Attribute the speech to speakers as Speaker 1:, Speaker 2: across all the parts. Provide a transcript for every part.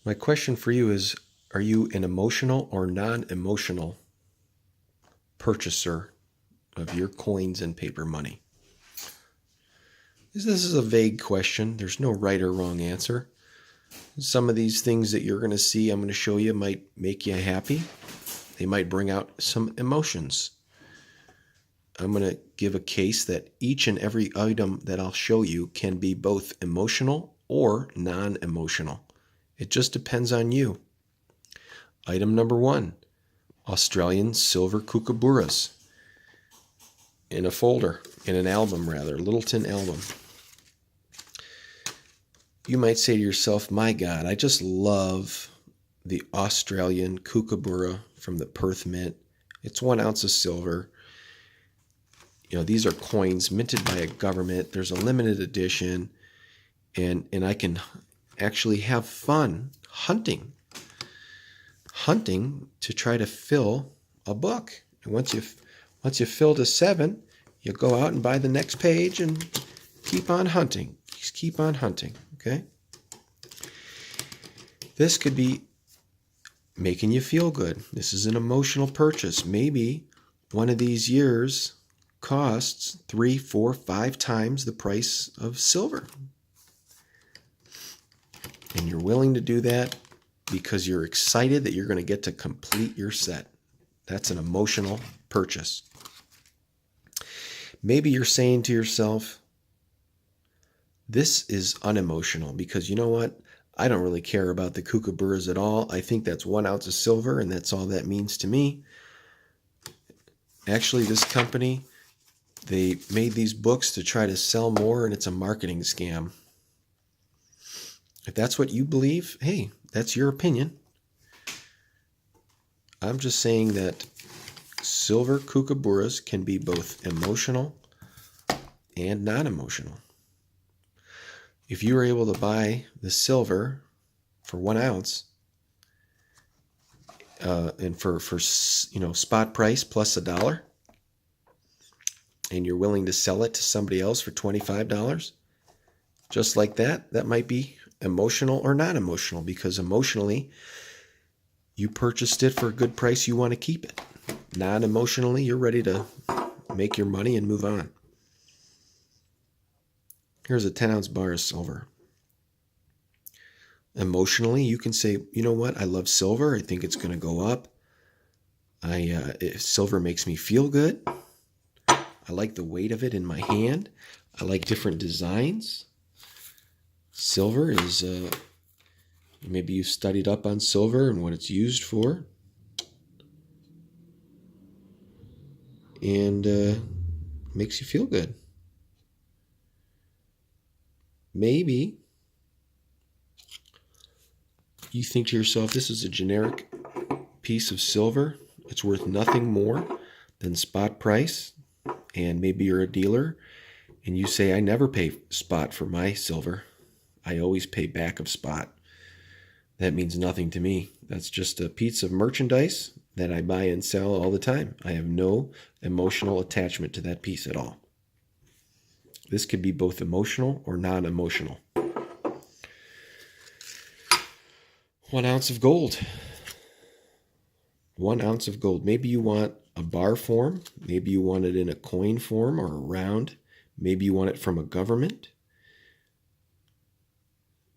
Speaker 1: My question for you is, are you an emotional or non-emotional purchaser of your coins and paper money? This is a vague question. There's no right or wrong answer. Some of these things that you're going to see, I'm going to show you, might make you happy. They might bring out some emotions. I'm going to give a case that each and every item that I'll show you can be both emotional or non-emotional. It just depends on you. Item number 1, Australian silver kookaburras in a folder, in an album rather, Littleton album. You might say to yourself, my God, I just love the Australian kookaburra from the Perth Mint. It's 1 ounce of silver. These are coins minted by a government. There's a limited edition, and I can actually have fun hunting to try to fill a book. And once you fill to 7, you go out and buy the next page and keep on hunting. Just keep on hunting, okay? This could be making you feel good. This is an emotional purchase. Maybe one of these years costs 3, 4, 5 times the price of silver. And you're willing to do that because you're excited that you're going to get to complete your set. That's an emotional purchase. Maybe you're saying to yourself, this is unemotional because you know what? I don't really care about the kookaburras at all. I think that's 1 ounce of silver and that's all that means to me. Actually, this company, they made these books to try to sell more, and it's a marketing scam. If that's what you believe, hey, that's your opinion. I'm just saying that silver kookaburras can be both emotional and non-emotional. If you were able to buy the silver for 1 ounce, and for spot price plus $1, and you're willing to sell it to somebody else for $25, just like that, that might be emotional or not emotional, because emotionally, you purchased it for a good price, you want to keep it. Non-emotionally, you're ready to make your money and move on. Here's a 10-ounce bar of silver. Emotionally, you can say, you know what, I love silver. I think it's going to go up. Silver makes me feel good. I like the weight of it in my hand. I like different designs. Silver is, maybe you've studied up on silver and what it's used for. And makes you feel good. Maybe you think to yourself, this is a generic piece of silver. It's worth nothing more than spot price. And maybe you're a dealer and you say, I never pay spot for my silver. I always pay back of spot. That means nothing to me. That's just a piece of merchandise that I buy and sell all the time. I have no emotional attachment to that piece at all. This could be both emotional or non-emotional. 1 ounce of gold. 1 ounce of gold. Maybe you want a bar form. Maybe you want it in a coin form or a round. Maybe you want it from a government.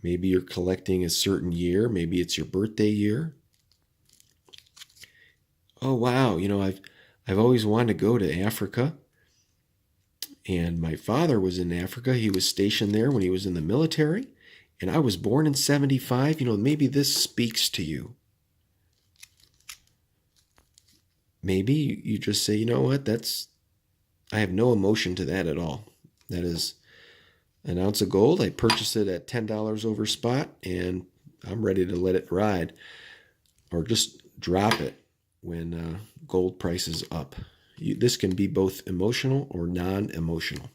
Speaker 1: Maybe you're collecting a certain year. Maybe it's your birthday year. Oh, wow. I've always wanted to go to Africa. And my father was in Africa. He was stationed there when he was in the military. And I was born in 75. Maybe this speaks to you. Maybe you just say, you know what, I have no emotion to that at all. That is 1 ounce of gold. I purchased it at $10 over spot, and I'm ready to let it ride. Or just drop it when gold price is up. This can be both emotional or non-emotional.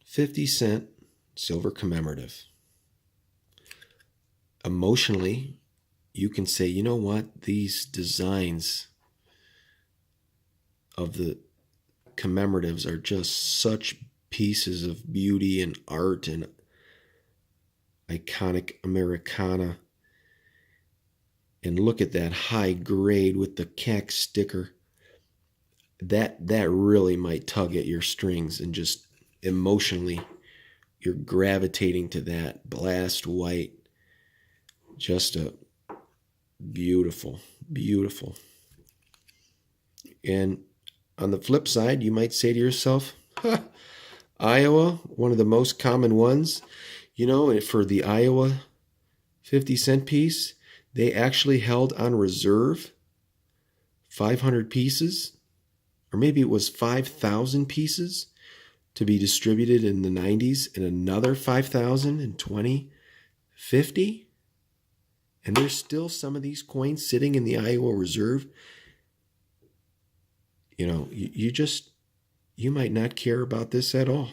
Speaker 1: $0.50 silver commemorative. Emotionally, you can say, you know what, these designs of the commemoratives are just such pieces of beauty and art and iconic Americana. And look at that high grade with the CAC sticker. That really might tug at your strings, and just emotionally you're gravitating to that blast white. Just a beautiful, beautiful. And on the flip side, you might say to yourself, Iowa, one of the most common ones. You know, for the Iowa 50-cent piece, they actually held on reserve 500 pieces, or maybe it was 5,000 pieces to be distributed in the 90s, and another 5,000 in 2050. And there's still some of these coins sitting in the Iowa Reserve. You know, you might not care about this at all.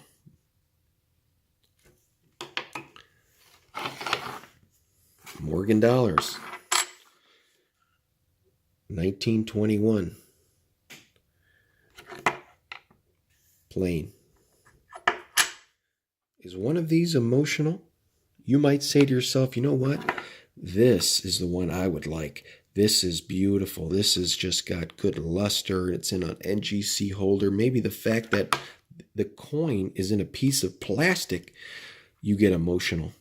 Speaker 1: Morgan dollars, 1921, plain. Is one of these emotional? You might say to yourself, you know what? This is the one I would like. This is beautiful. This has just got good luster. It's in an NGC holder. Maybe the fact that the coin is in a piece of plastic, you get emotional.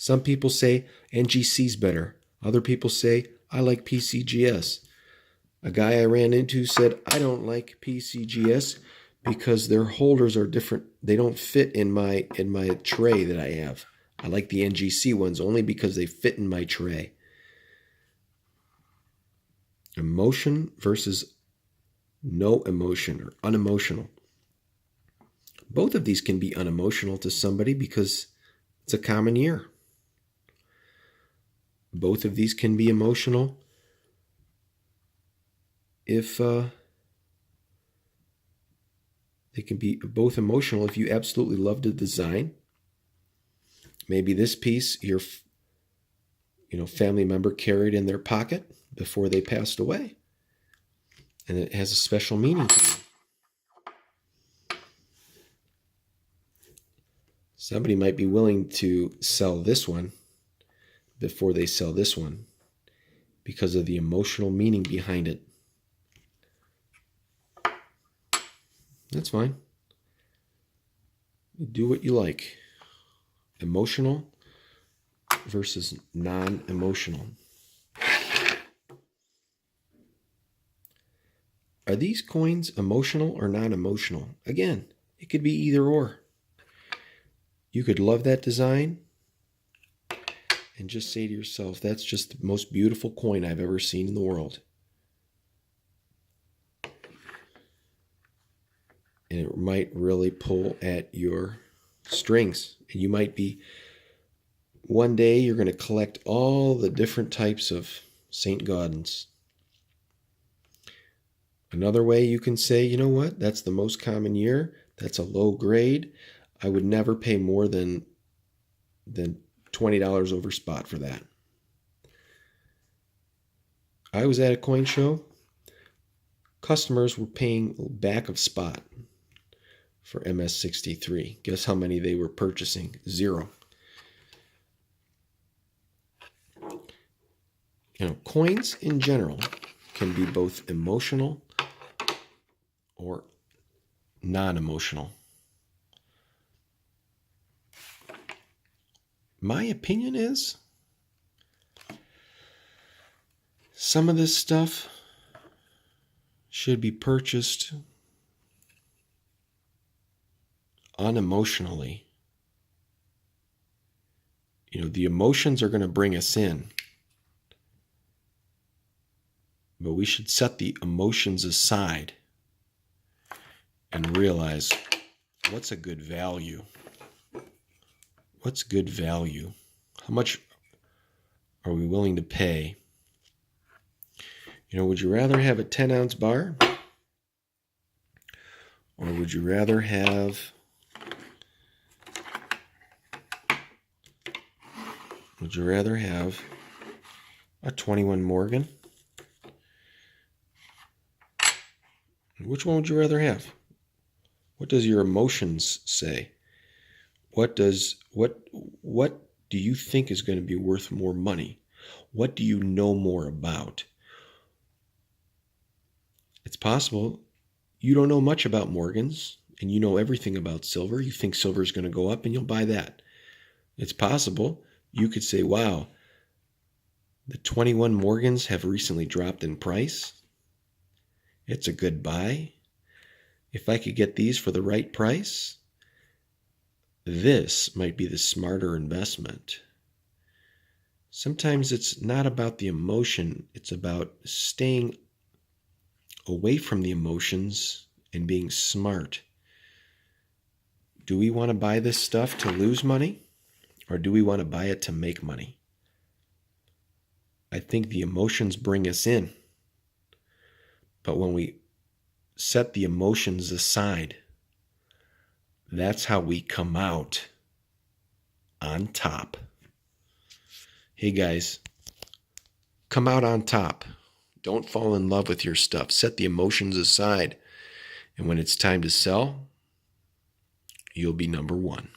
Speaker 1: Some people say NGC's better. Other people say, I like PCGS. A guy I ran into said, I don't like PCGS because their holders are different. They don't fit in my tray that I have. I like the NGC ones only because they fit in my tray. Emotion versus no emotion, or unemotional. Both of these can be unemotional to somebody because it's a common year. Both of these can be emotional if they can be both emotional if you absolutely love the design. Maybe this piece your family member carried in their pocket before they passed away, and it has a special meaning to you. Somebody might be willing to sell this one before they sell this one because of the emotional meaning behind it. That's fine. You do what you like. Emotional versus non-emotional. Are these coins emotional or non-emotional? Again, it could be either or. You could love that design and just say to yourself, that's just the most beautiful coin I've ever seen in the world. And it might really pull at your strings. And you might be, one day you're going to collect all the different types of St. Gaudens. Another way you can say, you know what, that's the most common year. That's a low grade. I would never pay more than $20 over spot for that. I was at a coin show. Customers were paying back of spot for MS-63. Guess how many they were purchasing? 0. Coins in general can be both emotional or non-emotional. My opinion is some of this stuff should be purchased unemotionally. The emotions are going to bring us in, but we should set the emotions aside and realize what's a good value. What's good value? How much are we willing to pay? Would you rather have a 10-ounce bar? Or would you rather have a 21 Morgan? Which one would you rather have? What does your emotions say? What do you think is going to be worth more money? What do you know more about? It's possible you don't know much about Morgans and you know everything about silver. You think silver is going to go up and you'll buy that. It's possible you could say, wow, the 21 Morgans have recently dropped in price. It's a good buy. If I could get these for the right price, this might be the smarter investment. Sometimes it's not about the emotion, it's about staying away from the emotions and being smart. Do we want to buy this stuff to lose money, or do we want to buy it to make money? I think the emotions bring us in. But when we set the emotions aside, that's how we come out on top. Hey guys, come out on top. Don't fall in love with your stuff. Set the emotions aside. And when it's time to sell, you'll be number one.